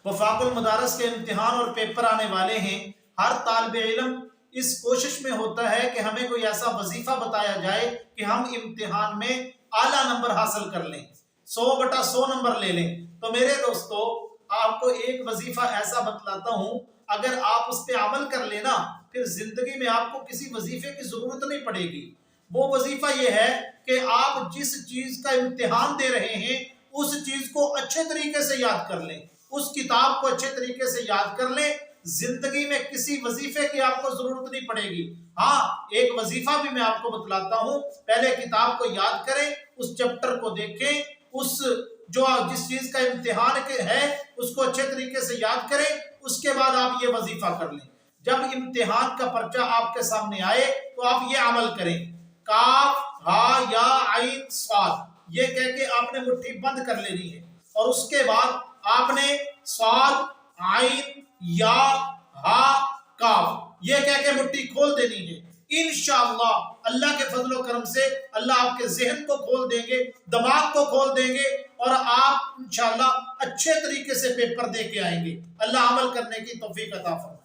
وفاق المدارس کے امتحان اور پیپر آنے والے ہیں. ہر طالب علم اس کوشش میں ہوتا ہے کہ ہمیں کوئی ایسا وظیفہ بتایا جائے کہ ہم امتحان میں اعلیٰ نمبر حاصل کر لیں، 100/100 نمبر لے لیں. تو میرے دوستو، آپ کو ایک وظیفہ ایسا بتلاتا ہوں، اگر آپ اس پہ عمل کر لینا پھر زندگی میں آپ کو کسی وظیفے کی ضرورت نہیں پڑے گی. وہ وظیفہ یہ ہے کہ آپ جس چیز کا امتحان دے رہے ہیں اس چیز کو اچھے طریقے سے یاد کر لیں، اس کتاب کو اچھے طریقے سے یاد کر لیں. زندگی میں کسی وظیفے کی آپ کو ضرورت نہیں پڑے گی. ہاں، ایک وظیفہ بھی میں آپ کو بتلاتا ہوں. پہلے کتاب کو یاد کریں، اس چیپٹر کو دیکھیں، جس چیز کا امتحان ہے اس کو اچھے طریقے سے یاد کریں. اس کے بعد آپ یہ وظیفہ کر لیں. جب امتحان کا پرچہ آپ کے سامنے آئے تو آپ یہ عمل کریں: کاف ہا یا عین صاد، یہ کہہ کے آپ نے مٹھی بند کر لینی ہے، اور اس کے بعد آپ نے صاد، عین، یا، ہا، کاف یہ کہہ کے مٹھی کھول دینی ہے. انشاءاللہ اللہ کے فضل و کرم سے اللہ آپ کے ذہن کو کھول دیں گے، دماغ کو کھول دیں گے، اور آپ انشاءاللہ اچھے طریقے سے پیپر دے کے آئیں گے. اللہ عمل کرنے کی توفیق عطا فرمائے.